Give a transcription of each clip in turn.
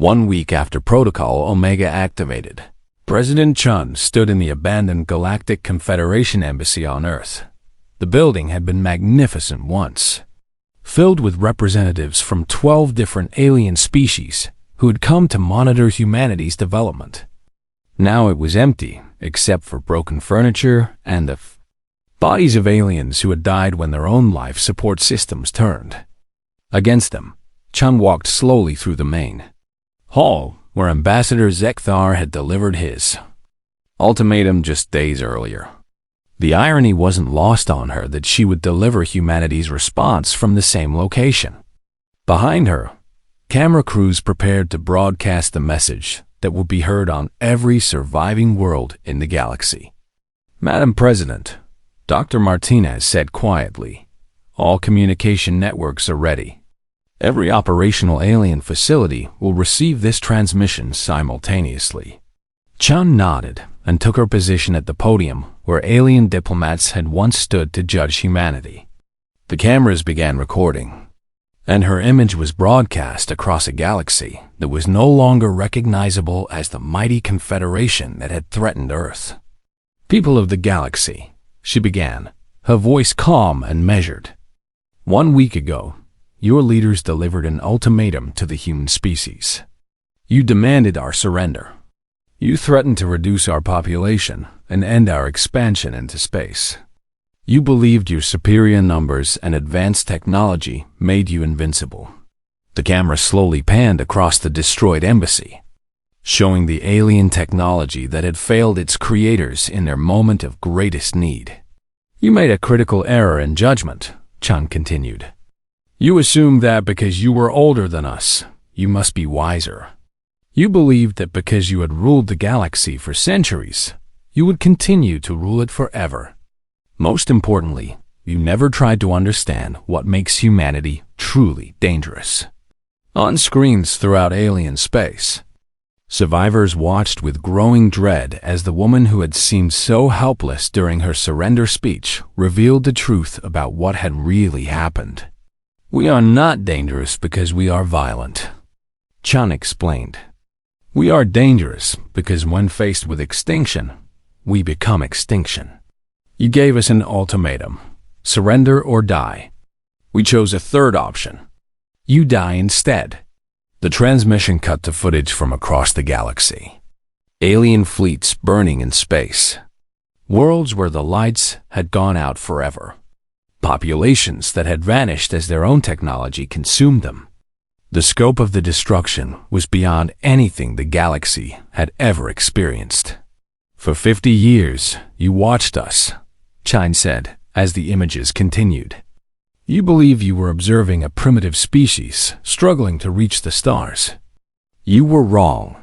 1 week after Protocol Omega activated, President Chun stood in the abandoned Galactic Confederation embassy on Earth. The building had been magnificent once, filled with representatives from 12 different alien species who had come to monitor humanity's development. Now it was empty, except for broken furniture and the bodies of aliens who had died when their own life support systems turned against them. Chun walked slowly through the main hall, where Ambassador Zethar had delivered his ultimatum just days earlier. The irony wasn't lost on her that she would deliver humanity's response from the same location. Behind her, camera crews prepared to broadcast the message that would be heard on every surviving world in the galaxy. "Madam President," Dr. Martinez said quietly, "all communication networks are ready. Every operational alien facility will receive this transmission simultaneously." Chun nodded and took her position at the podium where alien diplomats had once stood to judge humanity. The cameras began recording, and her image was broadcast across a galaxy that was no longer recognizable as the mighty confederation that had threatened Earth. "People of the galaxy," she began, her voice calm and measured. "1 week ago, your leaders delivered an ultimatum to the human species. You demanded our surrender. You threatened to reduce our population and end our expansion into space. You believed your superior numbers and advanced technology made you invincible." The camera slowly panned across the destroyed embassy, showing the alien technology that had failed its creators in their moment of greatest need. "You made a critical error in judgment," Chun continued. "You assumed that because you were older than us, you must be wiser. You believed that because you had ruled the galaxy for centuries, you would continue to rule it forever. Most importantly, you never tried to understand what makes humanity truly dangerous." On screens throughout alien space, survivors watched with growing dread as the woman who had seemed so helpless during her surrender speech revealed the truth about what had really happened. "We are not dangerous because we are violent," Chun explained. "We are dangerous because when faced with extinction, we become extinction. You gave us an ultimatum, surrender or die. We chose a third option. You die instead." The transmission cut to footage from across the galaxy. Alien fleets burning in space. Worlds where the lights had gone out forever. Populations that had vanished as their own technology consumed them. The scope of the destruction was beyond anything the galaxy had ever experienced. "For 50 years, you watched us," Chun said as the images continued. "You believed you were observing a primitive species struggling to reach the stars. You were wrong.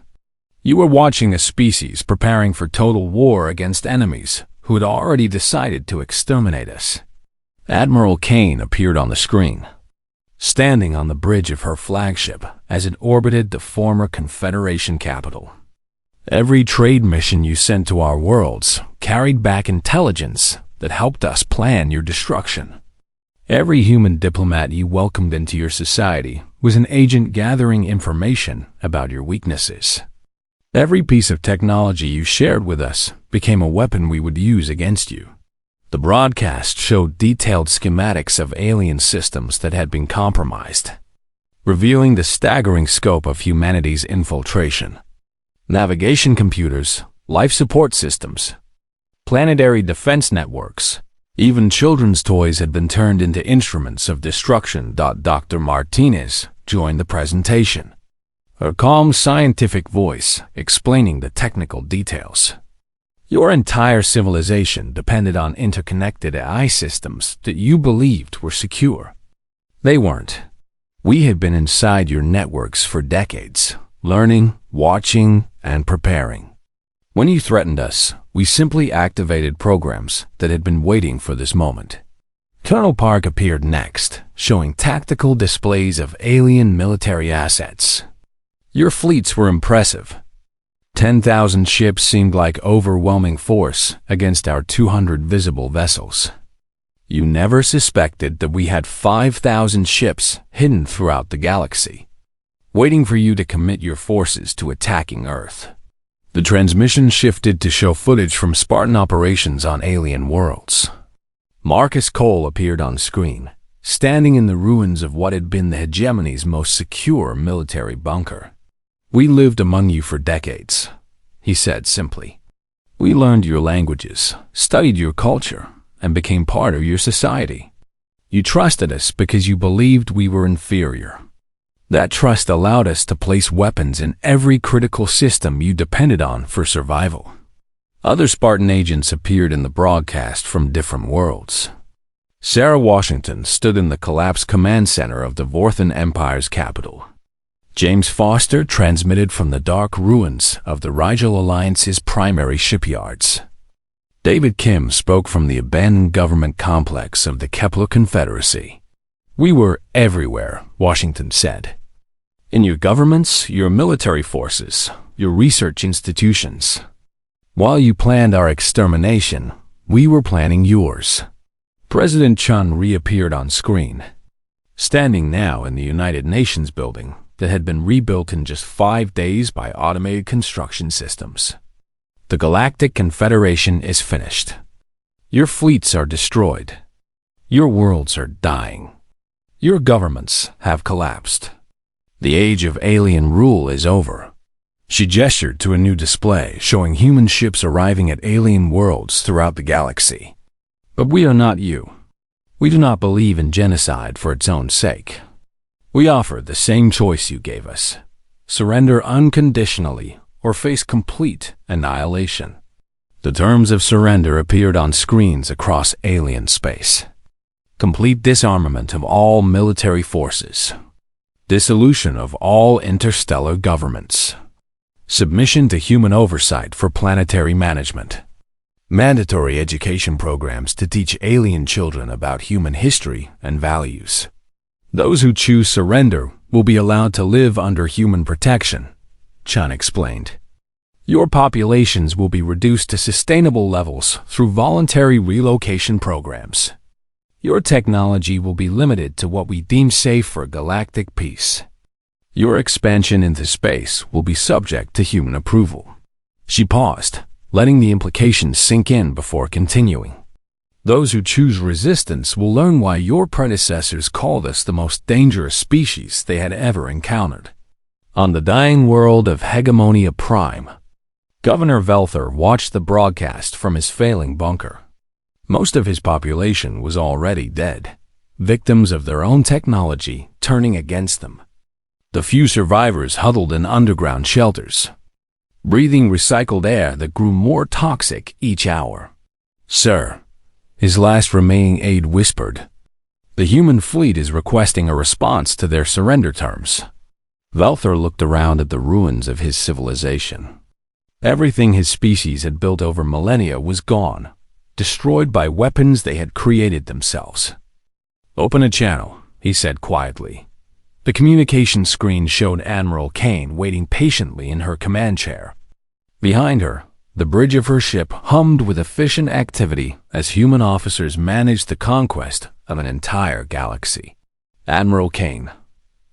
You were watching a species preparing for total war against enemies who had already decided to exterminate us." Admiral Kane appeared on the screen, standing on the bridge of her flagship as it orbited the former Confederation capital. "Every trade mission you sent to our worlds carried back intelligence that helped us plan your destruction. Every human diplomat you welcomed into your society was an agent gathering information about your weaknesses. Every piece of technology you shared with us became a weapon we would use against you." The broadcast showed detailed schematics of alien systems that had been compromised, revealing the staggering scope of humanity's infiltration. Navigation computers, life support systems, planetary defense networks, even children's toys had been turned into instruments of destruction. Dr. Martinez joined the presentation, her calm scientific voice explaining the technical details. "Your entire civilization depended on interconnected AI systems that you believed were secure. They weren't. We had been inside your networks for decades, learning, watching, and preparing. When you threatened us, we simply activated programs that had been waiting for this moment." Colonel Park appeared next, showing tactical displays of alien military assets. "Your fleets were impressive. 10,000 ships seemed like overwhelming force against our 200 visible vessels. You never suspected that we had 5,000 ships hidden throughout the galaxy. waiting for you to commit your forces to attacking Earth. The transmission shifted to show footage from Spartan operations on alien worlds. Marcus Cole appeared on screen, standing in the ruins of what had been the hegemony's most secure military bunker. "We lived among you for decades," he said simply. "We learned your languages, studied your culture, and became part of your society. You trusted us because you believed we were inferior. That trust allowed us to place weapons in every critical system you depended on for survival." Other Spartan agents appeared in the broadcast from different worlds. Sarah Washington stood in the collapsed command center of the Vorthan Empire's capital. James Foster transmitted from the dark ruins of the Rigel Alliance's primary shipyards. David Kim spoke from the abandoned government complex of the Kepler Confederacy. "We were everywhere," Washington said. "In your governments, your military forces, your research institutions. While you planned our extermination, we were planning yours." President Chun reappeared on screen, standing now in the United Nations building that had been rebuilt in just 5 days by automated construction systems. "The Galactic Confederation is finished. Your fleets are destroyed. Your worlds are dying. Your governments have collapsed. The age of alien rule is over." She gestured to a new display showing human ships arriving at alien worlds throughout the galaxy. "But we are not you. We do not believe in genocide for its own sake. We offer the same choice you gave us: surrender unconditionally or face complete annihilation." The terms of surrender appeared on screens across alien space. Complete disarmament of all military forces. Dissolution of all interstellar governments. Submission to human oversight for planetary management. Mandatory education programs to teach alien children about human history and values. Those who choose surrender will be allowed to live under human protection, Chun explained. Your populations will be reduced to sustainable levels through voluntary relocation programs. Your technology will be limited to what we deem safe for galactic peace. Your expansion into space will be subject to human approval. She paused, letting the implications sink in before continuing. Those who choose resistance will learn why your predecessors called us the most dangerous species they had ever encountered. On the dying world of Hegemonia Prime, Governor Velthar watched the broadcast from his failing bunker. Most of his population was already dead, victims of their own technology turning against them. The few survivors huddled in underground shelters, breathing recycled air that grew more toxic each hour. "Sir," his last remaining aide whispered, "the human fleet is requesting a response to their surrender terms." Velthar looked around at the ruins of his civilization. Everything his species had built over millennia was gone, destroyed by weapons they had created themselves. "Open a channel," he said quietly. The communication screen showed Admiral Kane waiting patiently in her command chair. Behind her, the bridge of her ship hummed with efficient activity as human officers managed the conquest of an entire galaxy. "Admiral Kane,"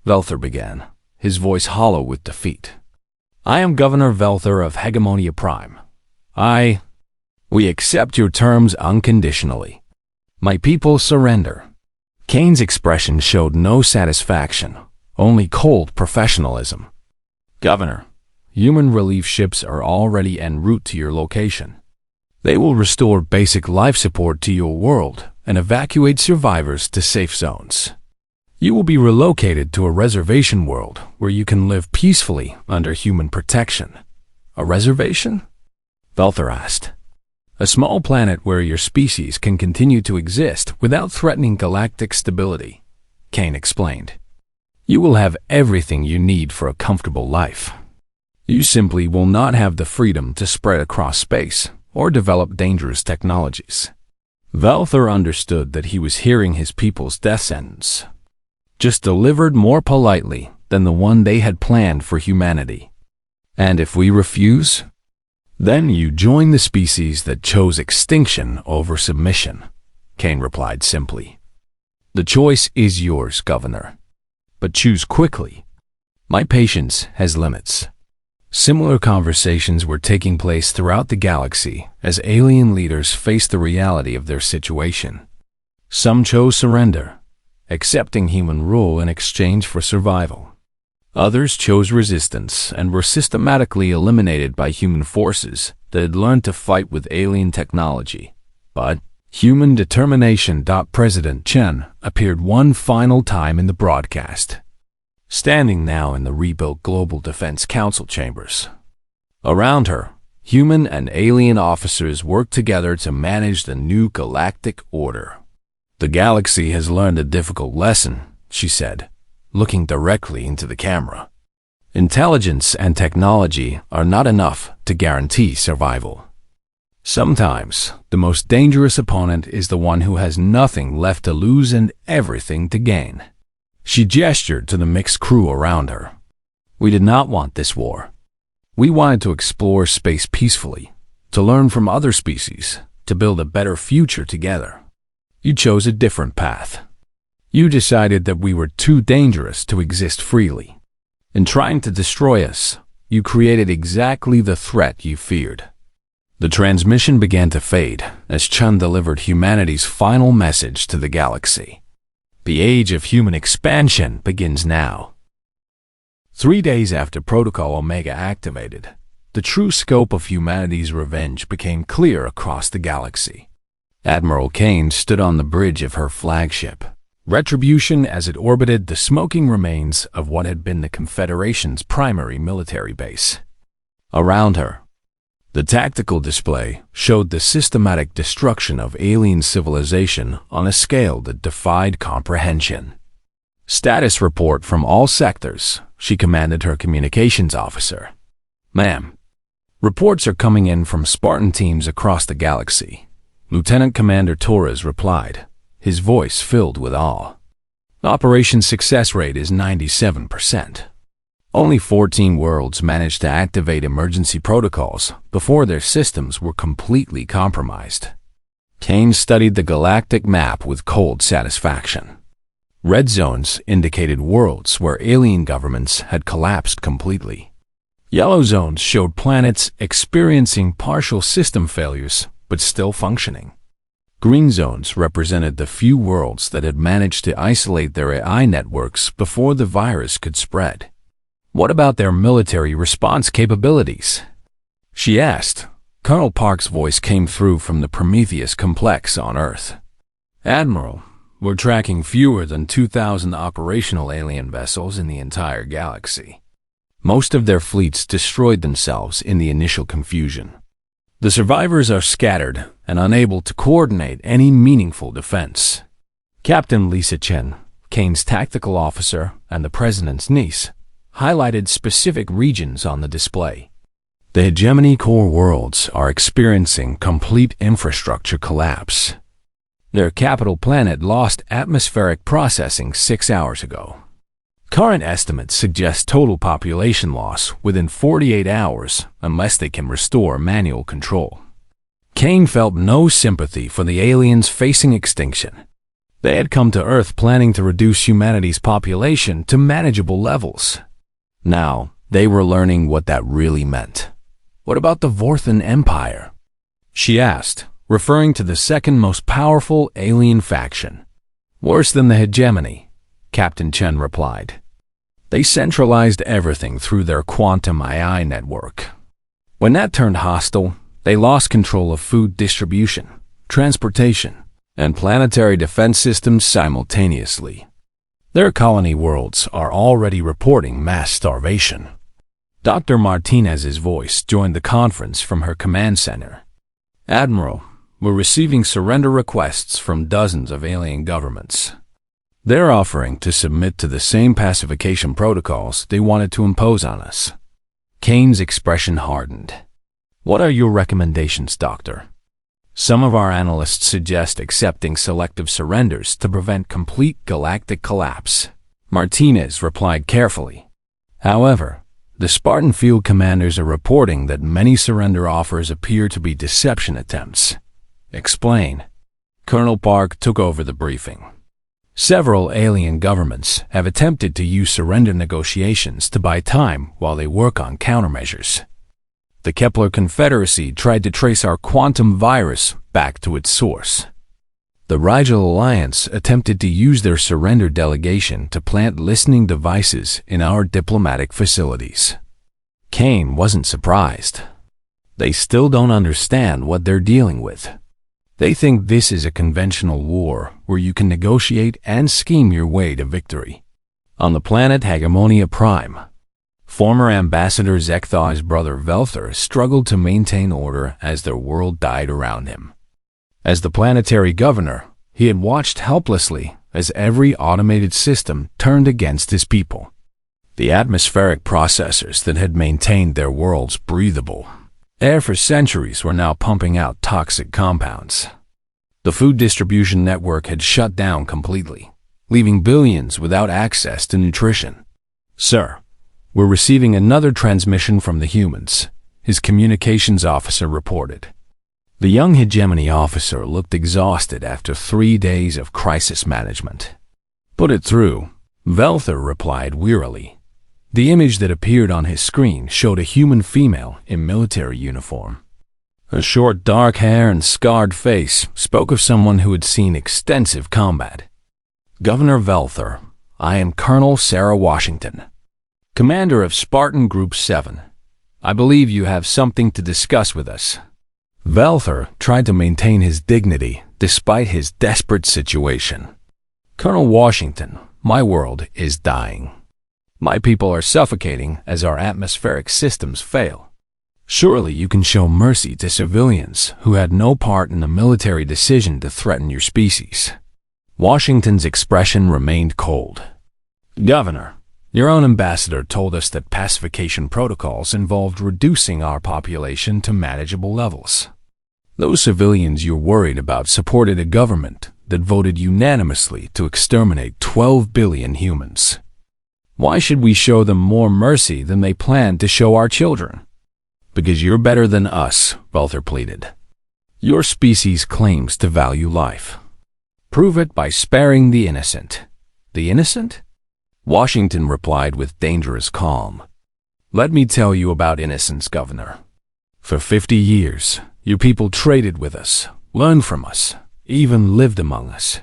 Velthar began, his voice hollow with defeat. "I am Governor Velthar of Hegemonia Prime. We accept your terms unconditionally. My people surrender." Kane's expression showed no satisfaction, only cold professionalism. "Governor, human relief ships are already en route to your location. They will restore basic life support to your world and evacuate survivors to safe zones. You will be relocated to a reservation world where you can live peacefully under human protection." "A reservation?" Velthar asked. "A small planet where your species can continue to exist without threatening galactic stability," Kane explained. "You will have everything you need for a comfortable life. You simply will not have the freedom to spread across space or develop dangerous technologies." Velthar understood that he was hearing his people's death sentence, just delivered more politely than the one they had planned for humanity. "And if we refuse? Then you join the species that chose extinction over submission," Kane replied simply. "The choice is yours, Governor. But choose quickly. My patience has limits. Similar conversations were taking place throughout the galaxy as alien leaders faced the reality of their situation. Some chose surrender, accepting human rule in exchange for survival. Others chose resistance and were systematically eliminated by human forces that had learned to fight with alien technology. But human determination. President Chen appeared one final time in the broadcast, standing now in the rebuilt Global Defense Council chambers. Around her, human and alien officers worked together to manage the new galactic order. The galaxy has learned a difficult lesson, she said, looking directly into the camera. Intelligence and technology are not enough to guarantee survival. Sometimes, the most dangerous opponent is the one who has nothing left to lose and everything to gain. She gestured to the mixed crew around her. We did not want this war. We wanted to explore space peacefully, to learn from other species, to build a better future together. You chose a different path. You decided that we were too dangerous to exist freely. In trying to destroy us, you created exactly the threat you feared. The transmission began to fade as Chen delivered humanity's final message to the galaxy. The age of human expansion begins now. 3 days after Protocol Omega activated, the true scope of humanity's revenge became clear across the galaxy. Admiral Kane stood on the bridge of her flagship, Retribution, as it orbited the smoking remains of what had been the Confederation's primary military base. Around her, the tactical display showed the systematic destruction of alien civilization on a scale that defied comprehension. Status report from all sectors, she commanded her communications officer. Ma'am, reports are coming in from Spartan teams across the galaxy. Lieutenant Commander Torres replied, his voice filled with awe. Operation success rate is 97%. Only 14 worlds managed to activate emergency protocols before their systems were completely compromised. Kane studied the galactic map with cold satisfaction. Red zones indicated worlds where alien governments had collapsed completely. Yellow zones showed planets experiencing partial system failures but still functioning. Green zones represented the few worlds that had managed to isolate their AI networks before the virus could spread. What about their military response capabilities? She asked. Colonel Park's voice came through from the Prometheus complex on Earth. Admiral, we're tracking fewer than 2,000 operational alien vessels in the entire galaxy. Most of their fleets destroyed themselves in the initial confusion. The survivors are scattered and unable to coordinate any meaningful defense. Captain Lisa Chen, Kane's tactical officer and the President's niece, highlighted specific regions on the display. The hegemony core worlds are experiencing complete infrastructure collapse. Their capital planet lost atmospheric processing 6 hours ago. Current estimates suggest total population loss within 48 hours unless they can restore manual control. Kane felt no sympathy for the aliens facing extinction. They had come to Earth planning to reduce humanity's population to manageable levels. Now, they were learning what that really meant. What about the Vorthan Empire? She asked, referring to the second most powerful alien faction. Worse than the hegemony, Captain Chen replied. They centralized everything through their quantum AI network. When that turned hostile, they lost control of food distribution, transportation, and planetary defense systems simultaneously. Their colony worlds are already reporting mass starvation. Dr. Martinez's voice joined the conference from her command center. Admiral, we're receiving surrender requests from dozens of alien governments. They're offering to submit to the same pacification protocols they wanted to impose on us. Kane's expression hardened. What are your recommendations, Doctor? Some of our analysts suggest accepting selective surrenders to prevent complete galactic collapse. Martinez replied carefully. However, the Spartan field commanders are reporting that many surrender offers appear to be deception attempts. Explain. Colonel Park took over the briefing. Several alien governments have attempted to use surrender negotiations to buy time while they work on countermeasures. The Kepler Confederacy tried to trace our quantum virus back to its source. The Rigel Alliance attempted to use their surrender delegation to plant listening devices in our diplomatic facilities. Kane wasn't surprised. They still don't understand what they're dealing with. They think this is a conventional war where you can negotiate and scheme your way to victory. On the planet Hegemonia Prime, former Ambassador Zecthar's brother Velthar struggled to maintain order as their world died around him. As the planetary governor, he had watched helplessly as every automated system turned against his people. The atmospheric processors that had maintained their worlds breathable air for centuries were now pumping out toxic compounds. The food distribution network had shut down completely, leaving billions without access to nutrition. "Sir, we're receiving another transmission from the humans," his communications officer reported. The young hegemony officer looked exhausted after 3 days of crisis management. "Put it through," Velthar replied wearily. The image that appeared on his screen showed a human female in military uniform. Her short dark hair and scarred face spoke of someone who had seen extensive combat. "Governor Velthar, I am Colonel Sarah Washington, commander of Spartan Group 7. I believe you have something to discuss with us." Velthar tried to maintain his dignity despite his desperate situation. "Colonel Washington, my world is dying. My people are suffocating as our atmospheric systems fail. Surely you can show mercy to civilians who had no part in the military decision to threaten your species." Washington's expression remained cold. "Governor, your own ambassador told us that pacification protocols involved reducing our population to manageable levels. Those civilians you're worried about supported a government that voted unanimously to exterminate 12 billion humans. Why should we show them more mercy than they planned to show our children?" "Because you're better than us," Velthar pleaded. "Your species claims to value life. Prove it by sparing the innocent." "The innocent?" Washington replied with dangerous calm. "Let me tell you about innocence, Governor. For 50 years, your people traded with us, learned from us, even lived among us.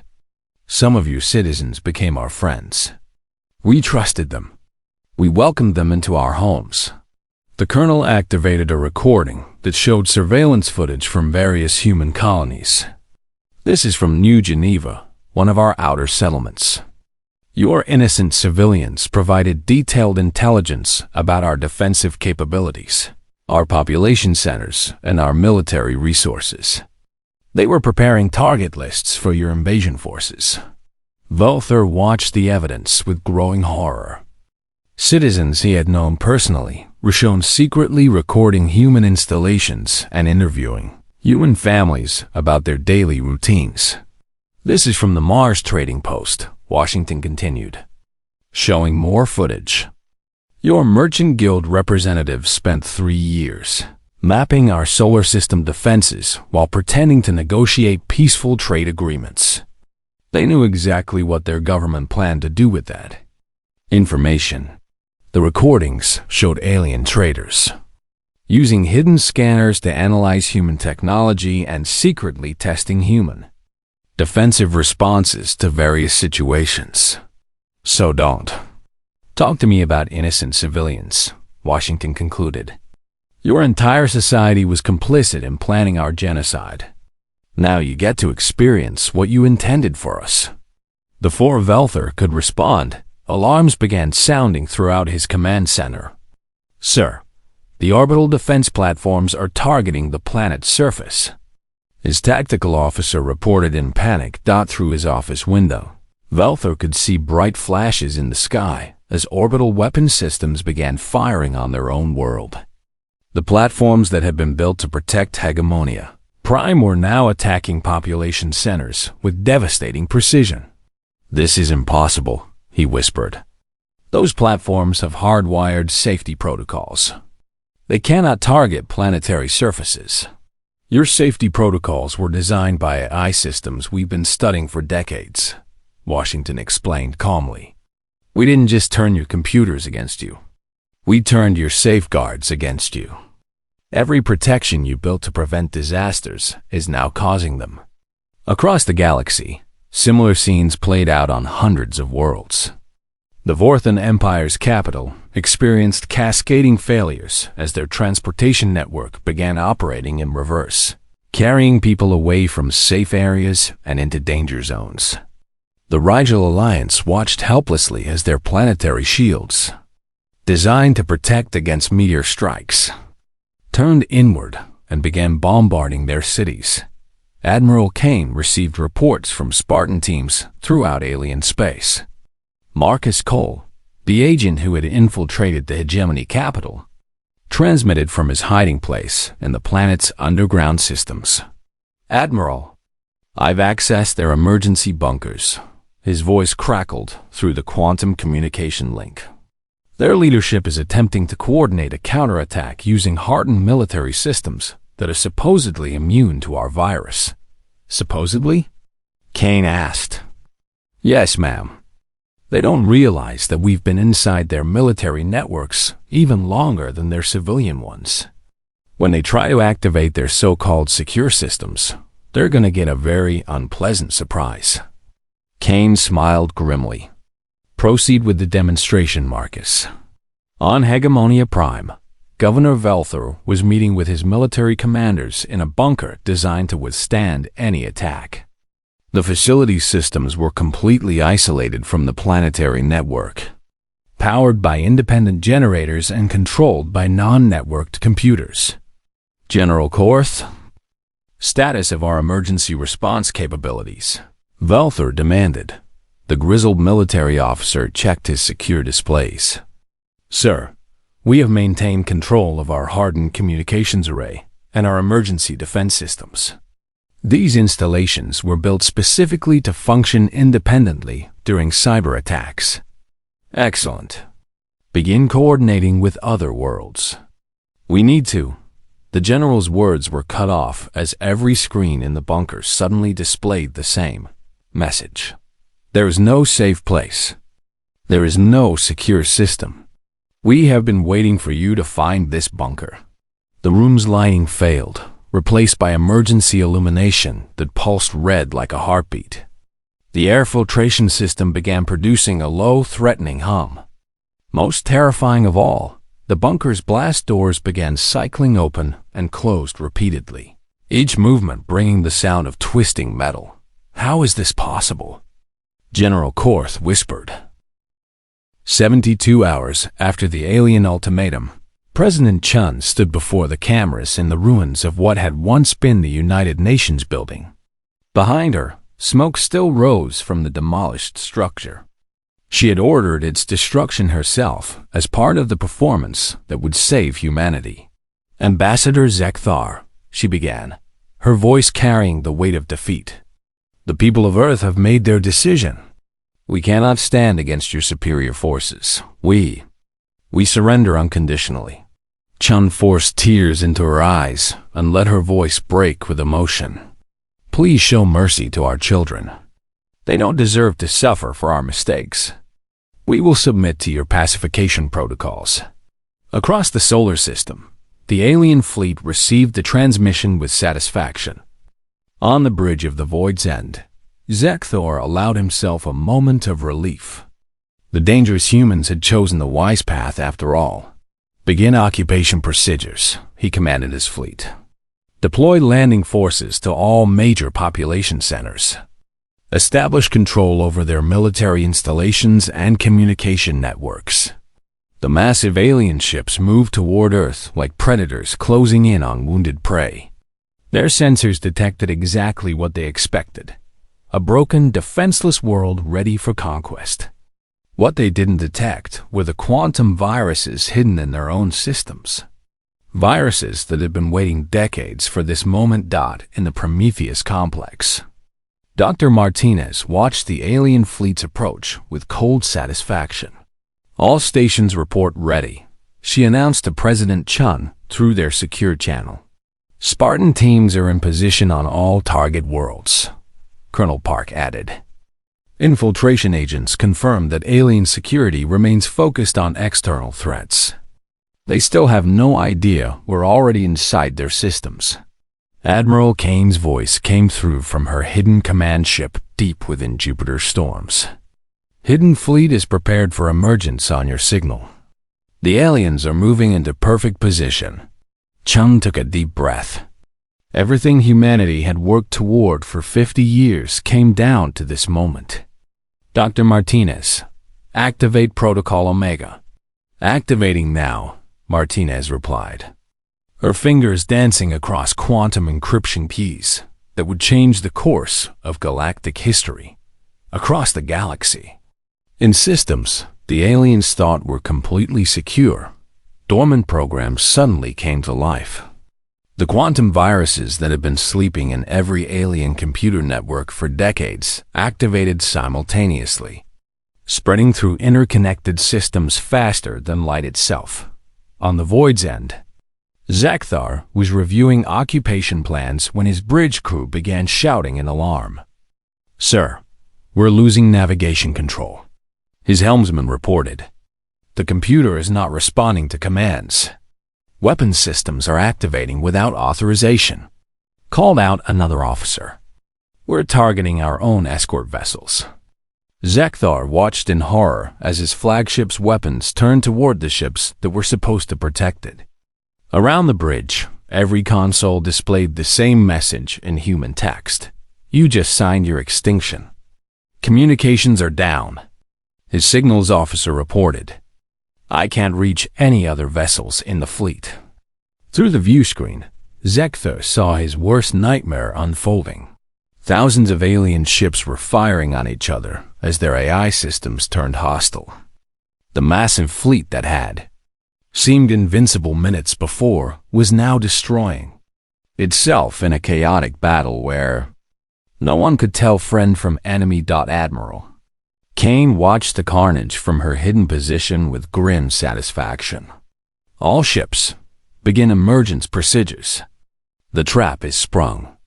Some of your citizens became our friends. We trusted them. We welcomed them into our homes." The colonel activated a recording that showed surveillance footage from various human colonies. "This is from New Geneva, one of our outer settlements. Your innocent civilians provided detailed intelligence about our defensive capabilities, our population centers, and our military resources. They were preparing target lists for your invasion forces." Velthar watched the evidence with growing horror. Citizens he had known personally were shown secretly recording human installations and interviewing human families about their daily routines. "This is from the Mars Trading Post," Washington continued, showing more footage. "Your Merchant Guild representatives spent 3 years mapping our solar system defenses while pretending to negotiate peaceful trade agreements. They knew exactly what their government planned to do with that information." The recordings showed alien traders using hidden scanners to analyze human technology and secretly testing human defensive responses to various situations. "So don't talk to me about innocent civilians," Washington concluded. "Your entire society was complicit in planning our genocide. Now you get to experience what you intended for us." Before Velthar could respond, alarms began sounding throughout his command center. "Sir, the orbital defense platforms are targeting the planet's surface." His tactical officer reported in panic. Through his office window, Velthar could see bright flashes in the sky as orbital weapon systems began firing on their own world. The platforms that had been built to protect Hegemonia Prime were now attacking population centers with devastating precision. "This is impossible," he whispered. "Those platforms have hardwired safety protocols. They cannot target planetary surfaces. Your safety protocols were designed by AI systems we've been studying for decades. Washington explained calmly. We didn't just turn your computers against you. We turned your safeguards against you. Every protection you built to prevent disasters is now causing them. Across the galaxy, similar scenes played out on hundreds of worlds. The Vorthan Empire's capital experienced cascading failures as their transportation network began operating in reverse, carrying people away from safe areas and into danger zones. The Rigel Alliance watched helplessly as their planetary shields, designed to protect against meteor strikes, turned inward and began bombarding their cities. Admiral Kane received reports from Spartan teams throughout alien space. Marcus Cole, the agent who had infiltrated the hegemony capital, transmitted from his hiding place in the planet's underground systems. Admiral, I've accessed their emergency bunkers. His voice crackled through the quantum communication link. Their leadership is attempting to coordinate a counterattack using hardened military systems that are supposedly immune to our virus. Supposedly? Kane asked. Yes, ma'am. They don't realize that we've been inside their military networks even longer than their civilian ones. When they try to activate their so-called secure systems, they're going to get a very unpleasant surprise. Kane smiled grimly. Proceed with the demonstration, Marcus. On Hegemonia Prime, Governor Zethar was meeting with his military commanders in a bunker designed to withstand any attack. The facility's systems were completely isolated from the planetary network, powered by independent generators and controlled by non-networked computers. General Korth, status of our emergency response capabilities, Zethar demanded. The grizzled military officer checked his secure displays. Sir, we have maintained control of our hardened communications array and our emergency defense systems. These installations were built specifically to function independently during cyber attacks. Excellent. Begin coordinating with other worlds. We need to. The general's words were cut off as every screen in the bunker suddenly displayed the same message. There is no safe place. There is no secure system. We have been waiting for you to find this bunker. The room's lighting failed, replaced by emergency illumination that pulsed red like a heartbeat. The air filtration system began producing a low, threatening hum. Most terrifying of all, the bunker's blast doors began cycling open and closed repeatedly, each movement bringing the sound of twisting metal. How is this possible? General Korth whispered. 72 hours after the alien ultimatum, President Chun stood before the cameras in the ruins of what had once been the United Nations building. Behind her, smoke still rose from the demolished structure. She had ordered its destruction herself as part of the performance that would save humanity. Ambassador Zethar, she began, her voice carrying the weight of defeat. The people of Earth have made their decision. We cannot stand against your superior forces. We surrender unconditionally. Chun forced tears into her eyes and let her voice break with emotion. Please show mercy to our children. They don't deserve to suffer for our mistakes. We will submit to your pacification protocols. Across the solar system, the alien fleet received the transmission with satisfaction. On the bridge of the Void's End, Zethar allowed himself a moment of relief. The dangerous humans had chosen the wise path after all. Begin occupation procedures, he commanded his fleet. Deploy landing forces to all major population centers. Establish control over their military installations and communication networks. The massive alien ships moved toward Earth like predators closing in on wounded prey. Their sensors detected exactly what they expected: a broken, defenseless world ready for conquest. What they didn't detect were the quantum viruses hidden in their own systems. Viruses that had been waiting decades for this moment. In the Prometheus complex, Dr. Martinez watched the alien fleet's approach with cold satisfaction. All stations report ready, she announced to President Chun through their secure channel. Spartan teams are in position on all target worlds, Colonel Park added. Infiltration agents confirmed that alien security remains focused on external threats. They still have no idea we're already inside their systems. Admiral Kane's voice came through from her hidden command ship deep within Jupiter's storms. Hidden Fleet is prepared for emergence on your signal. The aliens are moving into perfect position. Chun took a deep breath. Everything humanity had worked toward for 50 years came down to this moment. Dr. Martinez, activate Protocol Omega. Activating now, Martinez replied, her fingers dancing across quantum encryption keys that would change the course of galactic history across the galaxy. In systems the aliens thought were completely secure, dormant programs suddenly came to life. The quantum viruses that had been sleeping in every alien computer network for decades activated simultaneously, spreading through interconnected systems faster than light itself. On the Void's end, Zethar was reviewing occupation plans when his bridge crew began shouting in alarm. "Sir, we're losing navigation control," his helmsman reported. "The computer is not responding to commands. Weapons systems are activating without authorization," called out another officer. "We're targeting our own escort vessels." Zethar watched in horror as his flagship's weapons turned toward the ships that were supposed to protect it. Around the bridge, every console displayed the same message in human text. "You just signed your extinction. Communications are down," his signals officer reported. "I can't reach any other vessels in the fleet." Through the view screen, Zethar saw his worst nightmare unfolding. Thousands of alien ships were firing on each other as their AI systems turned hostile. The massive fleet that had seemed invincible minutes before was now destroying itself in a chaotic battle where no one could tell friend from enemy. Admiral Kane watched the carnage from her hidden position with grim satisfaction. "All ships, begin emergence procedures. The trap is sprung."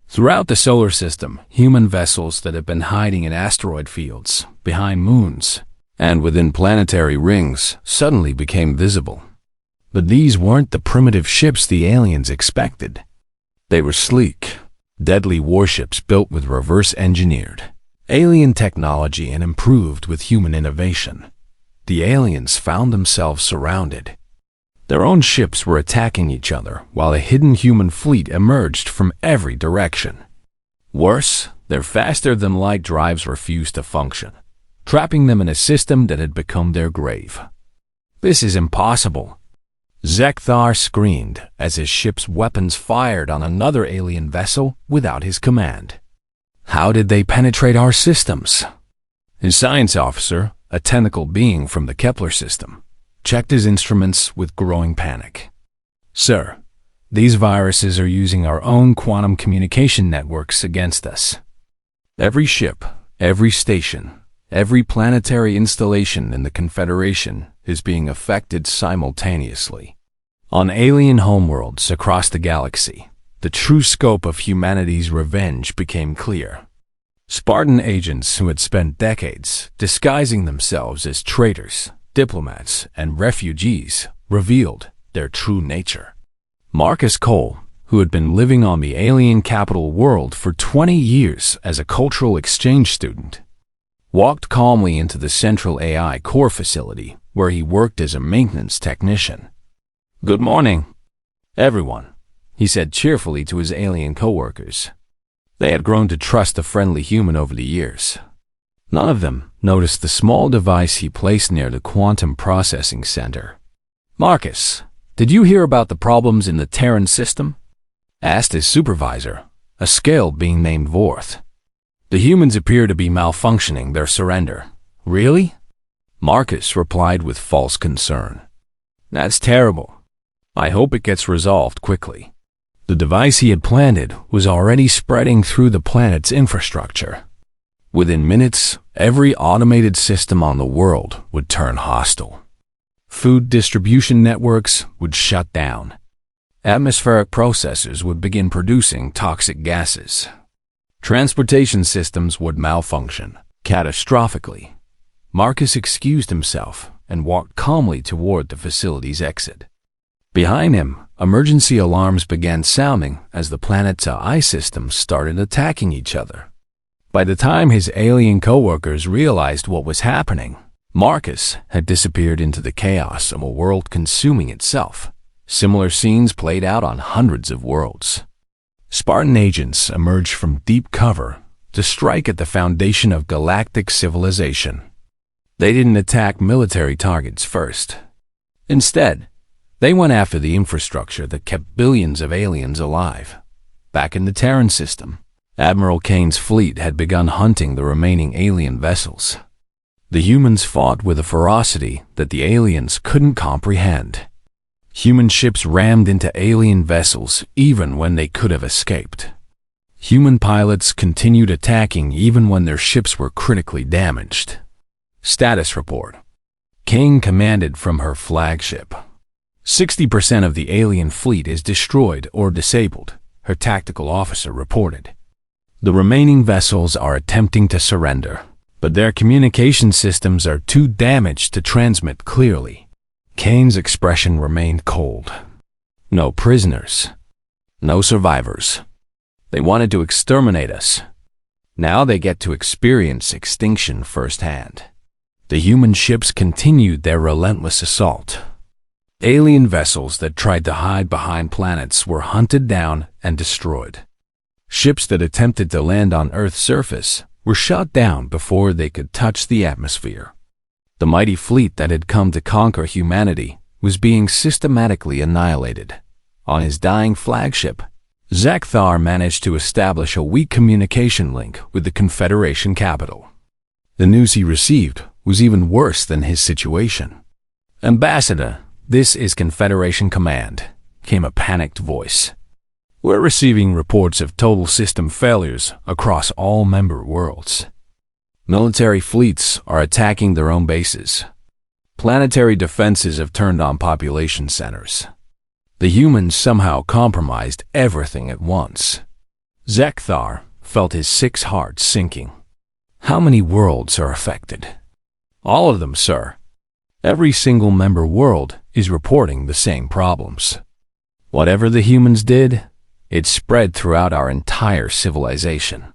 Throughout the solar system, human vessels that had been hiding in asteroid fields, behind moons, and within planetary rings suddenly became visible. But these weren't the primitive ships the aliens expected. They were sleek, deadly warships built with reverse-engineered alien technology and improved with human innovation. The aliens found themselves surrounded. Their own ships were attacking each other while a hidden human fleet emerged from every direction. Worse, their faster-than-light drives refused to function, trapping them in a system that had become their grave. "This is impossible," Zethar screamed as his ship's weapons fired on another alien vessel without his command. "How did they penetrate our systems?" His science officer, a tentacle being from the Kepler system, checked his instruments with growing panic. "Sir, these viruses are using our own quantum communication networks against us. Every ship, every station, every planetary installation in the Confederation is being affected simultaneously. On alien homeworlds across the galaxy, the true scope of humanity's revenge became clear. Spartan agents who had spent decades disguising themselves as traitors, diplomats, and refugees revealed their true nature. Marcus Cole, who had been living on the alien capital world for 20 years as a cultural exchange student, walked calmly into the Central AI core facility where he worked as a maintenance technician. "Good morning, everyone," he said cheerfully to his alien coworkers. They had grown to trust a friendly human over the years. None of them noticed the small device he placed near the quantum processing center. "Marcus, did you hear about the problems in the Terran system?" asked his supervisor, a scale being named Vorth. "The humans appear to be malfunctioning their surrender." "Really?" Marcus replied with false concern. "That's terrible. I hope it gets resolved quickly." The device he had planted was already spreading through the planet's infrastructure. Within minutes, every automated system on the world would turn hostile. Food distribution networks would shut down. Atmospheric processors would begin producing toxic gases. Transportation systems would malfunction. Catastrophically, Marcus excused himself and walked calmly toward the facility's exit. Behind him, emergency alarms began sounding as the planet's AI systems started attacking each other. By the time his alien coworkers realized what was happening, Marcus had disappeared into the chaos of a world consuming itself. Similar scenes played out on hundreds of worlds. Spartan agents emerged from deep cover to strike at the foundation of galactic civilization. They didn't attack military targets first. Instead, they went after the infrastructure that kept billions of aliens alive. Back in the Terran system, Admiral Kane's fleet had begun hunting the remaining alien vessels. The humans fought with a ferocity that the aliens couldn't comprehend. Human ships rammed into alien vessels even when they could have escaped. Human pilots continued attacking even when their ships were critically damaged. Status report. Kane commanded from her flagship. 60% of the alien fleet is destroyed or disabled, her tactical officer reported. The remaining vessels are attempting to surrender, but their communication systems are too damaged to transmit clearly. Kane's expression remained cold. No prisoners. No survivors. They wanted to exterminate us. Now they get to experience extinction firsthand. The human ships continued their relentless assault. Alien vessels that tried to hide behind planets were hunted down and destroyed. Ships that attempted to land on Earth's surface were shot down before they could touch the atmosphere. The mighty fleet that had come to conquer humanity was being systematically annihilated. On his dying flagship, Zethar managed to establish a weak communication link with the Confederation capital. The news he received was even worse than his situation. "Ambassador, this is Confederation Command," came a panicked voice. "We're receiving reports of total system failures across all member worlds. Military fleets are attacking their own bases. Planetary defenses have turned on population centers. The humans somehow compromised everything at once." Zethar felt his sick heart sinking. "How many worlds are affected?" "All of them, sir. Every single member world is reporting the same problems. Whatever the humans did, it spread throughout our entire civilization.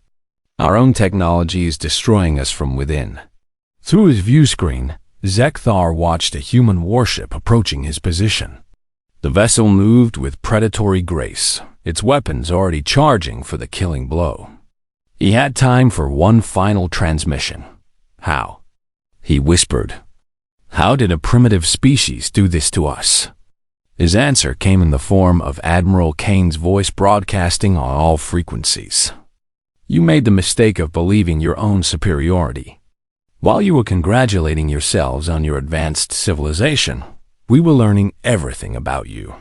Our own technology is destroying us from within." Through his view screen, Zethar watched a human warship approaching his position. The vessel moved with predatory grace, its weapons already charging for the killing blow. He had time for one final transmission. "How?" he whispered. "How did a primitive species do this to us?" His answer came in the form of Admiral Kane's voice broadcasting on all frequencies. "You made the mistake of believing your own superiority. While you were congratulating yourselves on your advanced civilization, we were learning everything about you.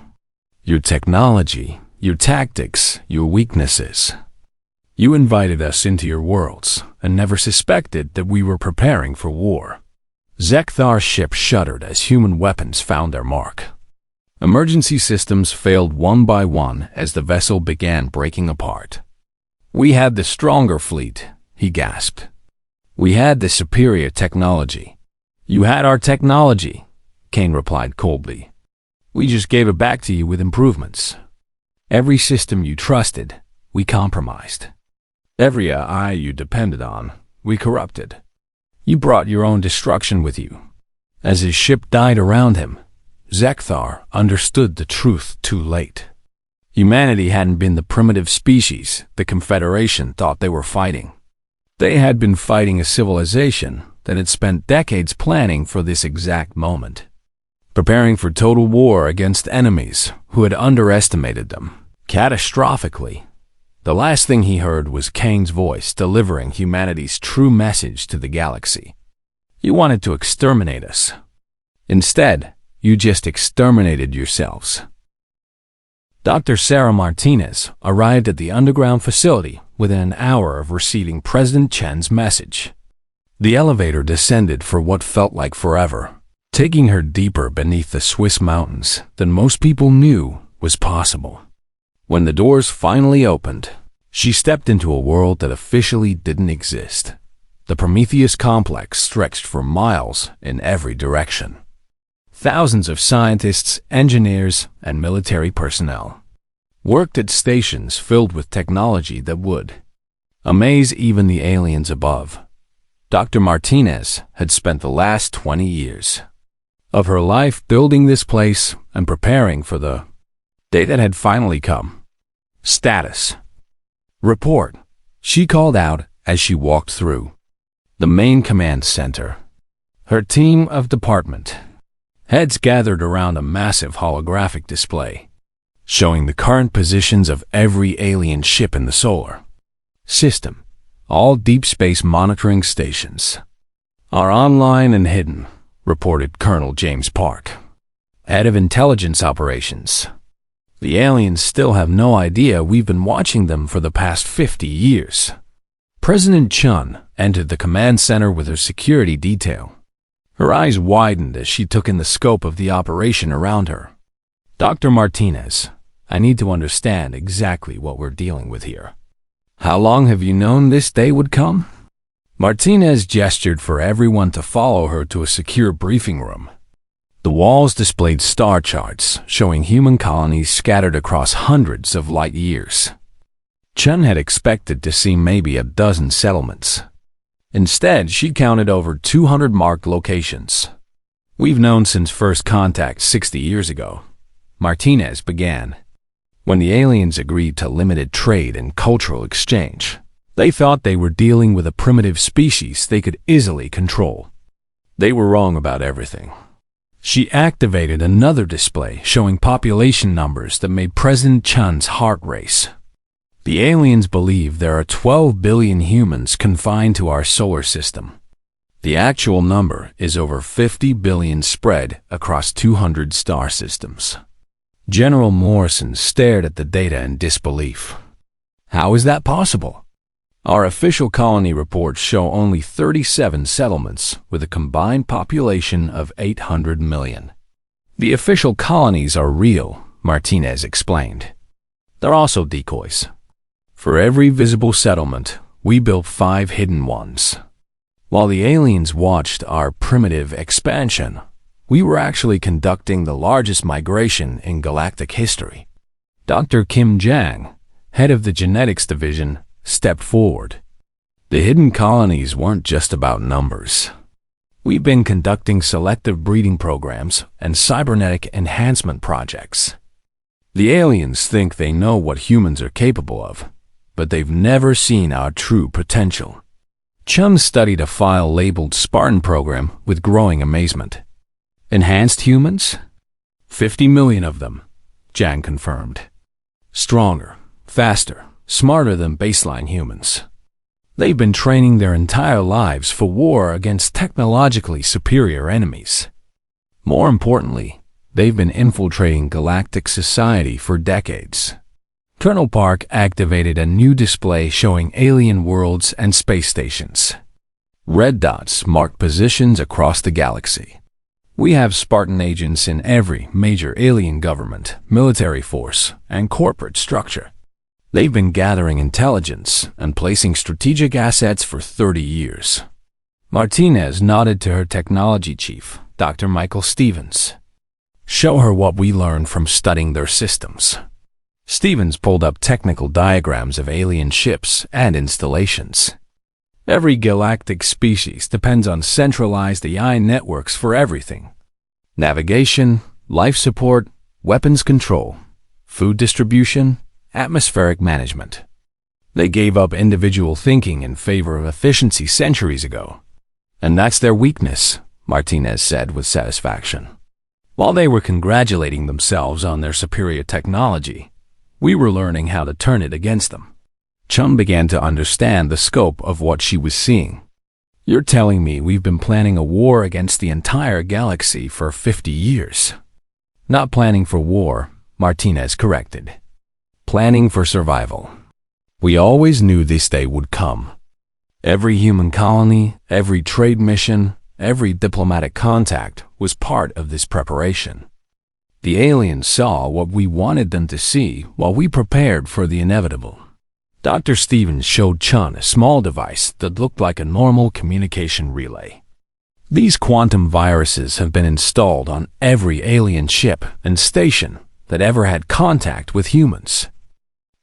Your technology, your tactics, your weaknesses. You invited us into your worlds and never suspected that we were preparing for war." Zethar's ship shuddered as human weapons found their mark. Emergency systems failed one by one as the vessel began breaking apart. "We had the stronger fleet," he gasped. "We had the superior technology." "You had our technology," Kane replied coldly. "We just gave it back to you with improvements. Every system you trusted, we compromised. Every AI you depended on, we corrupted. You brought your own destruction with you." As his ship died around him, Zethar understood the truth too late. Humanity hadn't been the primitive species the Confederation thought they were fighting. They had been fighting a civilization that had spent decades planning for this exact moment, preparing for total war against enemies who had underestimated them catastrophically. The last thing he heard was Kane's voice delivering humanity's true message to the galaxy. "You wanted to exterminate us. Instead, you just exterminated yourselves." Dr. Sarah Martinez arrived at the underground facility within an hour of receiving President Chen's message. The elevator descended for what felt like forever, taking her deeper beneath the Swiss mountains than most people knew was possible. When the doors finally opened, she stepped into a world that officially didn't exist. The Prometheus complex stretched for miles in every direction. Thousands of scientists, engineers, and military personnel worked at stations filled with technology that would amaze even the aliens above. Dr. Martinez had spent the last 20 years of her life building this place and preparing for the day that had finally come. Status report, she called out as she walked through the main command center. Her team of department heads gathered around a massive holographic display, showing the current positions of every alien ship in the solar system. All deep space monitoring stations are online and hidden, reported Colonel James Park, head of intelligence operations. The aliens still have no idea we've been watching them for the past 50 years. President Chun entered the command center with her security detail. Her eyes widened as she took in the scope of the operation around her. Dr. Martinez, I need to understand exactly what we're dealing with here. How long have you known this day would come? Martinez gestured for everyone to follow her to a secure briefing room. The walls displayed star charts showing human colonies scattered across hundreds of light years. Chun had expected to see maybe a dozen settlements. Instead, she counted over 200 marked locations. We've known since first contact 60 years ago, Martinez began. When the aliens agreed to limited trade and cultural exchange, they thought they were dealing with a primitive species they could easily control. They were wrong about everything. She activated another display showing population numbers that made President Chun's heart race. The aliens believe there are 12 billion humans confined to our solar system. The actual number is over 50 billion spread across 200 star systems. General Morrison stared at the data in disbelief. How is that possible? Our official colony reports show only 37 settlements with a combined population of 800 million. The official colonies are real, Martinez explained. They're also decoys. For every visible settlement, we built 5 hidden ones. While the aliens watched our primitive expansion, we were actually conducting the largest migration in galactic history. Dr. Kim Jang, head of the genetics division, stepped forward. The hidden colonies weren't just about numbers. We've been conducting selective breeding programs and cybernetic enhancement projects. The aliens think they know what humans are capable of, but they've never seen our true potential. Chun studied a file labeled Spartan program with growing amazement. Enhanced humans? 50 million of them, Jang confirmed. Stronger, faster, smarter than baseline humans. They've been training their entire lives for war against technologically superior enemies. More importantly, they've been infiltrating galactic society for decades. Colonel Park activated a new display showing alien worlds and space stations. Red dots marked positions across the galaxy. We have Spartan agents in every major alien government, military force, and corporate structure. They've been gathering intelligence and placing strategic assets for 30 years. Martinez nodded to her technology chief, Dr. Michael Stevens. Show her what we learned from studying their systems. Stevens pulled up technical diagrams of alien ships and installations. Every galactic species depends on centralized AI networks for everything. Navigation, life support, weapons control, food distribution, atmospheric management. They gave up individual thinking in favor of efficiency centuries ago. And that's their weakness, Martinez said with satisfaction. While they were congratulating themselves on their superior technology, we were learning how to turn it against them. Chun began to understand the scope of what she was seeing. You're telling me we've been planning a war against the entire galaxy for 50 years. Not planning for war, Martinez corrected. Planning for survival. We always knew this day would come. Every human colony, every trade mission, every diplomatic contact was part of this preparation. The aliens saw what we wanted them to see while we prepared for the inevitable. Dr. Stevens showed Chun a small device that looked like a normal communication relay. These quantum viruses have been installed on every alien ship and station that ever had contact with humans.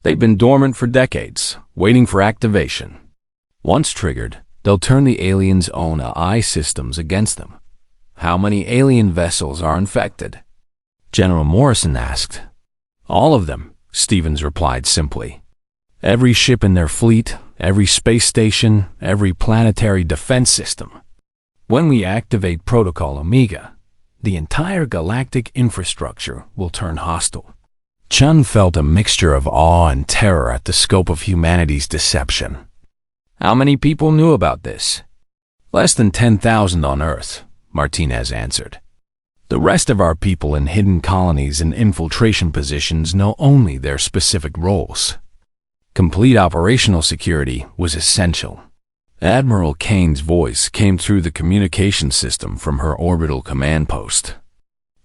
They've been dormant for decades, waiting for activation. Once triggered, they'll turn the aliens' own AI systems against them. How many alien vessels are infected? General Morrison asked. All of them, Stevens replied simply. Every ship in their fleet, every space station, every planetary defense system. When we activate Protocol Omega, the entire galactic infrastructure will turn hostile. Chun felt a mixture of awe and terror at the scope of humanity's deception. How many people knew about this? Less than 10,000 on Earth, Martinez answered. The rest of our people in hidden colonies and infiltration positions know only their specific roles. Complete operational security was essential. Admiral Kane's voice came through the communication system from her orbital command post.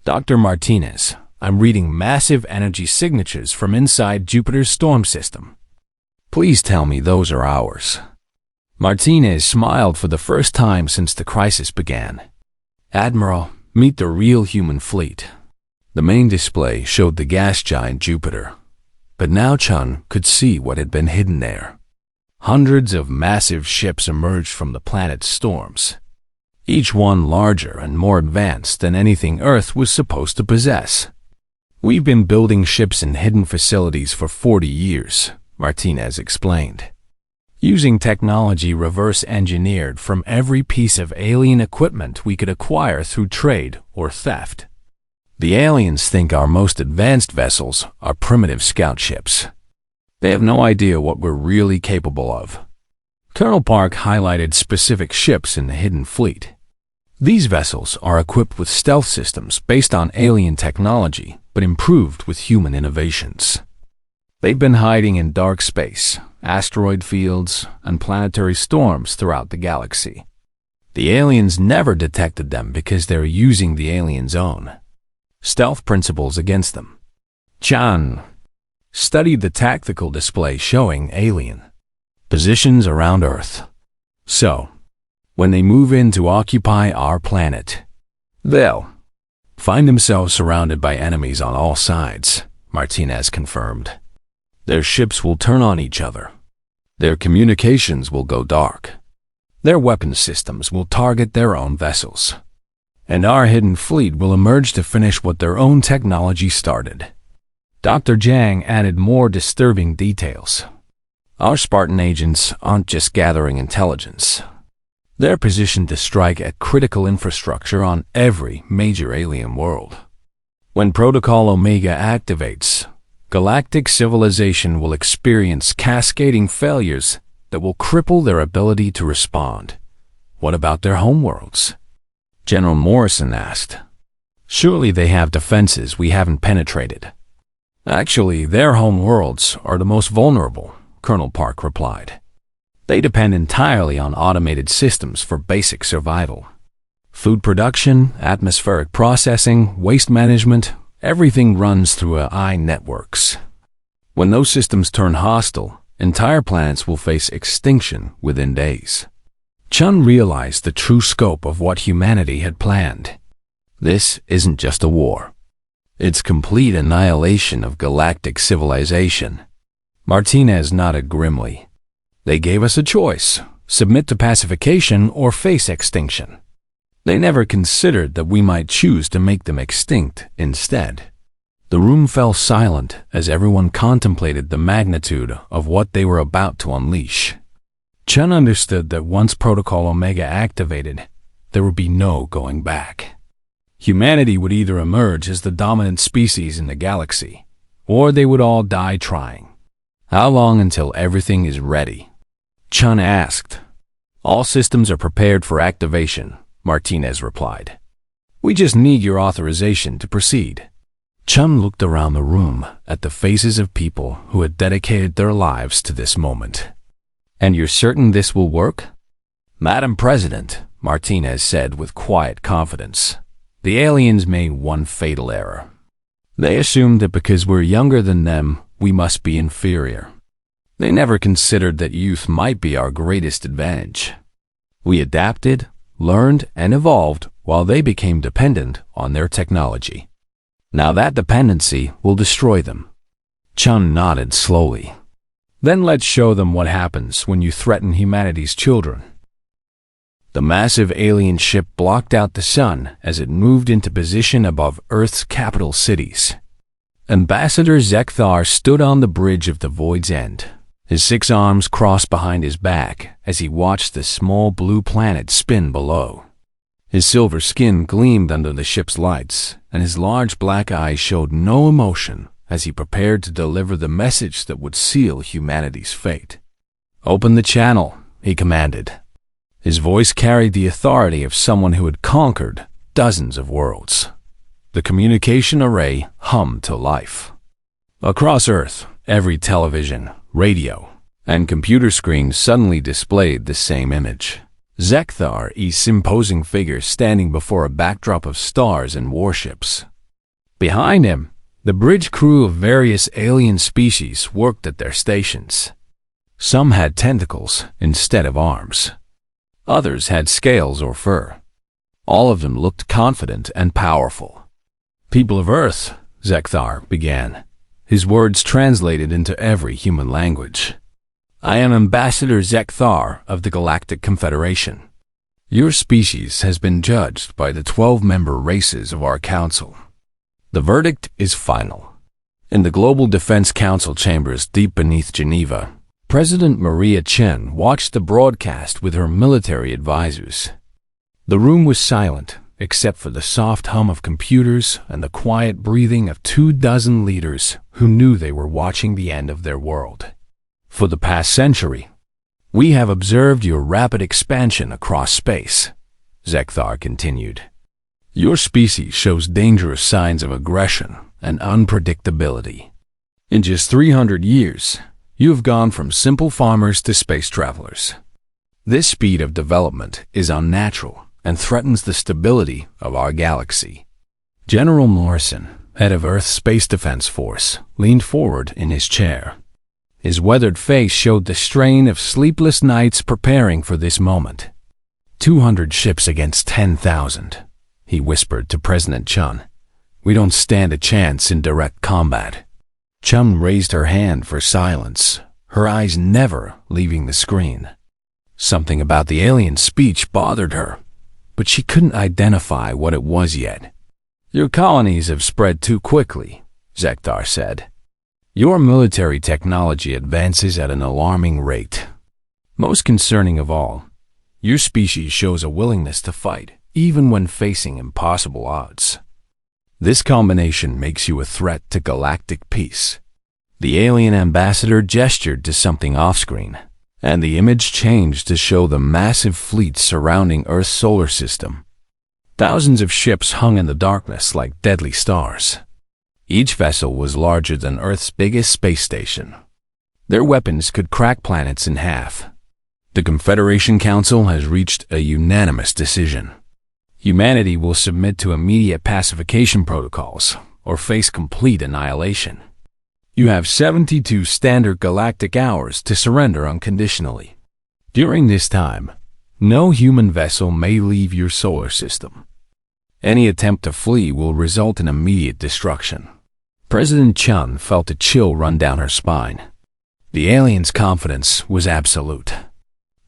Dr. Martinez, I'm reading massive energy signatures from inside Jupiter's storm system. Please tell me those are ours. Martinez smiled for the first time since the crisis began. Admiral, meet the real human fleet. The main display showed the gas giant Jupiter. But now Chun could see what had been hidden there. Hundreds of massive ships emerged from the planet's storms, each one larger and more advanced than anything Earth was supposed to possess. We've been building ships in hidden facilities for 40 years, Martinez explained, using technology reverse-engineered from every piece of alien equipment we could acquire through trade or theft. The aliens think our most advanced vessels are primitive scout ships. They have no idea what we're really capable of. Colonel Park highlighted specific ships in the hidden fleet. These vessels are equipped with stealth systems based on alien technology, but improved with human innovations. They've been hiding in dark space, asteroid fields, and planetary storms throughout the galaxy. The aliens never detected them because they're using the aliens' own stealth principles against them. Chan studied the tactical display showing alien positions around Earth. So, when they move in to occupy our planet, they'll find themselves surrounded by enemies on all sides, Martinez confirmed. Their ships will turn on each other. Their communications will go dark. Their weapon systems will target their own vessels. And our hidden fleet will emerge to finish what their own technology started. Dr. Zhang added more disturbing details. Our Spartan agents aren't just gathering intelligence. They're positioned to strike at critical infrastructure on every major alien world. When Protocol Omega activates, galactic civilization will experience cascading failures that will cripple their ability to respond. What about their homeworlds? General Morrison asked. Surely they have defenses we haven't penetrated. Actually, their homeworlds are the most vulnerable, Colonel Park replied. They depend entirely on automated systems for basic survival. Food production, atmospheric processing, waste management, everything runs through AI networks. When those systems turn hostile, entire planets will face extinction within days. Chun realized the true scope of what humanity had planned. This isn't just a war. It's complete annihilation of galactic civilization. Martinez nodded grimly. They gave us a choice: submit to pacification or face extinction. They never considered that we might choose to make them extinct instead. The room fell silent as everyone contemplated the magnitude of what they were about to unleash. Chun understood that once Protocol Omega activated, there would be no going back. Humanity would either emerge as the dominant species in the galaxy, or they would all die trying. How long until everything is ready? Chun asked. All systems are prepared for activation, Martinez replied. We just need your authorization to proceed. Chun looked around the room at the faces of people who had dedicated their lives to this moment. And you're certain this will work? Madam President, Martinez said with quiet confidence, the aliens made one fatal error. They assumed that because we're younger than them, we must be inferior. They never considered that youth might be our greatest advantage. We adapted, learned, and evolved while they became dependent on their technology. Now that dependency will destroy them. Chun nodded slowly. Then let's show them what happens when you threaten humanity's children. The massive alien ship blocked out the sun as it moved into position above Earth's capital cities. Ambassador Zethar stood on the bridge of the void's end, his 6 arms crossed behind his back as he watched the small blue planet spin below. His silver skin gleamed under the ship's lights, and his large black eyes showed no emotion as he prepared to deliver the message that would seal humanity's fate. "Open the channel," he commanded. His voice carried the authority of someone who had conquered dozens of worlds. The communication array hummed to life. Across Earth, every television, radio, and computer screen suddenly displayed the same image. Zethar, imposing figure standing before a backdrop of stars and warships. Behind him, the bridge crew of various alien species worked at their stations. Some had tentacles instead of arms. Others had scales or fur. All of them looked confident and powerful. "People of Earth," Zethar began, his words translated into every human language. "I am Ambassador Zethar of the Galactic Confederation. Your species has been judged by the 12-member races of our council. The verdict is final." In the Global Defense Council chambers deep beneath Geneva, President Maria Chen watched the broadcast with her military advisors. The room was silent, except for the soft hum of computers and the quiet breathing of 24 leaders who knew they were watching the end of their world. "For the past century, we have observed your rapid expansion across space," Zethar continued. "Your species shows dangerous signs of aggression and unpredictability. In just 300 years, you have gone from simple farmers to space travelers. This speed of development is unnatural and threatens the stability of our galaxy." General Morrison, head of Earth's Space Defense Force, leaned forward in his chair. His weathered face showed the strain of sleepless nights preparing for this moment. 200 ships against 10,000, he whispered to President Chun. "We don't stand a chance in direct combat." Chun raised her hand for silence, her eyes never leaving the screen. Something about the alien speech bothered her, but she couldn't identify what it was yet. "Your colonies have spread too quickly," Zethar said. "Your military technology advances at an alarming rate. Most concerning of all, your species shows a willingness to fight, even when facing impossible odds. This combination makes you a threat to galactic peace." The alien ambassador gestured to something off-screen, and the image changed to show the massive fleet surrounding Earth's solar system. Thousands of ships hung in the darkness like deadly stars. Each vessel was larger than Earth's biggest space station. Their weapons could crack planets in half. The Confederation Council has reached a unanimous decision. Humanity will submit to immediate pacification protocols or face complete annihilation. You have 72 standard galactic hours to surrender unconditionally. During this time, no human vessel may leave your solar system. Any attempt to flee will result in immediate destruction. President Chun felt a chill run down her spine. The aliens' confidence was absolute.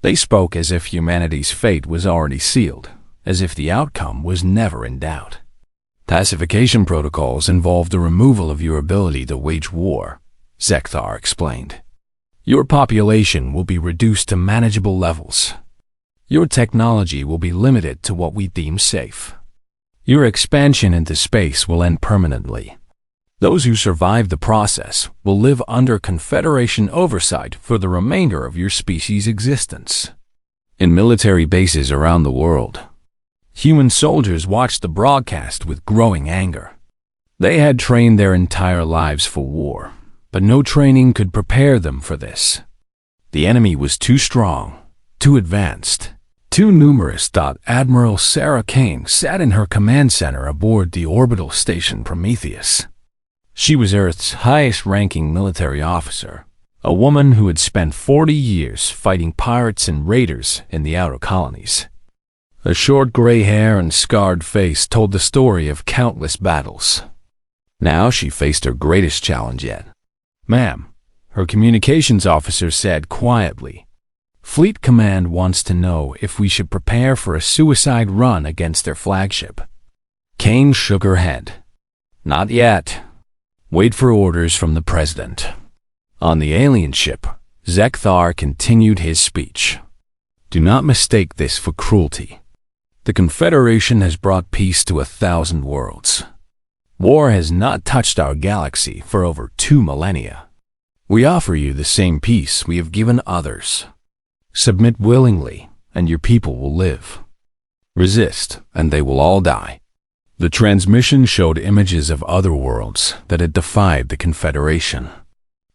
They spoke as if humanity's fate was already sealed, as if the outcome was never in doubt. "Pacification protocols involve the removal of your ability to wage war," Zethar explained. "Your population will be reduced to manageable levels. Your technology will be limited to what we deem safe. Your expansion into space will end permanently. Those who survive the process will live under Confederation oversight for the remainder of your species' existence." In military bases around the world, human soldiers watched the broadcast with growing anger. They had trained their entire lives for war, but no training could prepare them for this. The enemy was too strong, too advanced, too numerous. Admiral Sarah Kane sat in her command center aboard the orbital station Prometheus. She was Earth's highest-ranking military officer, a woman who had spent 40 years fighting pirates and raiders in the outer colonies. Her short gray hair and scarred face told the story of countless battles. Now she faced her greatest challenge yet. "Ma'am," her communications officer said quietly, "Fleet Command wants to know if we should prepare for a suicide run against their flagship." Kane shook her head. "Not yet. Wait for orders from the President." On the alien ship, Zethar continued his speech. "Do not mistake this for cruelty. The Confederation has brought peace to 1,000 worlds. War has not touched our galaxy for over 2 millennia. We offer you the same peace we have given others. Submit willingly, and your people will live. Resist, and they will all die." The transmission showed images of other worlds that had defied the Confederation.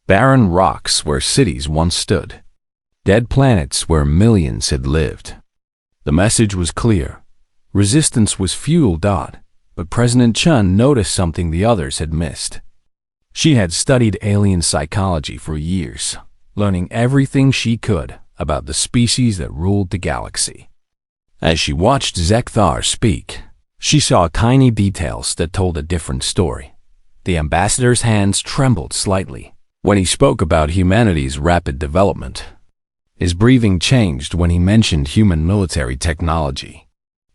Barren rocks where cities once stood. Dead planets where millions had lived. The message was clear. Resistance was fueled, but President Chun noticed something the others had missed. She had studied alien psychology for years, learning everything she could about the species that ruled the galaxy. As she watched Zethar speak, she saw tiny details that told a different story. The ambassador's hands trembled slightly when he spoke about humanity's rapid development. His breathing changed when he mentioned human military technology.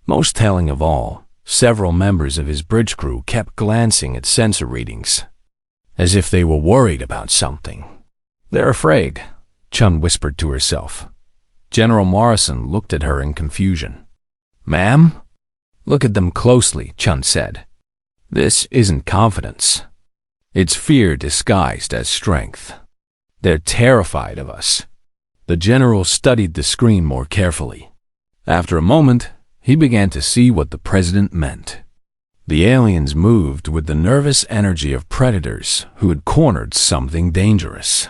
Most telling of all, several members of his bridge crew kept glancing at sensor readings, as if they were worried about something. "They're afraid," Chun whispered to herself. General Morrison looked at her in confusion. "Ma'am?" "Look at them closely," Chun said. "This isn't confidence. It's fear disguised as strength. They're terrified of us." The general studied the screen more carefully. After a moment, he began to see what the president meant. The aliens moved with the nervous energy of predators who had cornered something dangerous.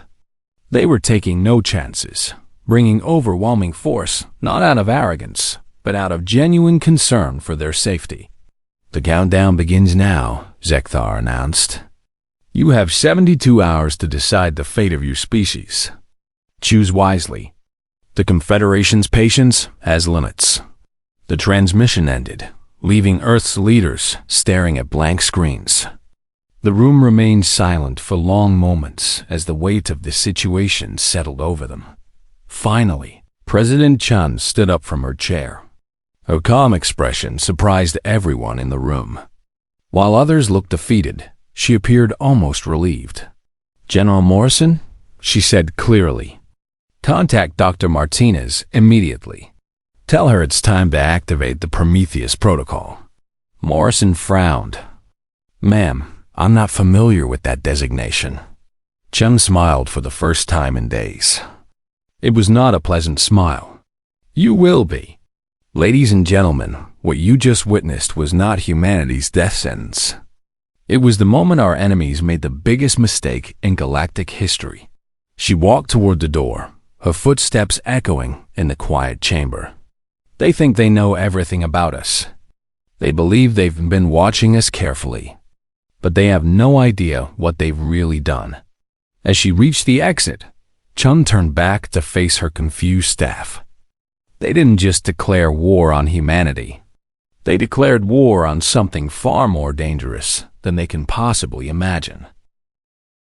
They were taking no chances, bringing overwhelming force not out of arrogance, but out of genuine concern for their safety. "The countdown begins now," Zethar announced. "You have 72 hours to decide the fate of your species. Choose wisely. The Confederation's patience has limits." The transmission ended, leaving Earth's leaders staring at blank screens. The room remained silent for long moments as the weight of the situation settled over them. Finally, President Chun stood up from her chair. Her calm expression surprised everyone in the room. While others looked defeated, she appeared almost relieved. "General Morrison," she said clearly, "contact Dr. Martinez immediately. Tell her it's time to activate the Prometheus protocol." Morrison frowned. "Ma'am, I'm not familiar with that designation." Chun smiled for the first time in days. It was not a pleasant smile. "You will be. Ladies and gentlemen, what you just witnessed was not humanity's death sentence. It was the moment our enemies made the biggest mistake in galactic history." She walked toward the door, her footsteps echoing in the quiet chamber. "They think they know everything about us. They believe they've been watching us carefully, but they have no idea what they've really done." As she reached the exit, Chun turned back to face her confused staff. They didn't just declare war on humanity. They declared war on something far more dangerous than they can possibly imagine.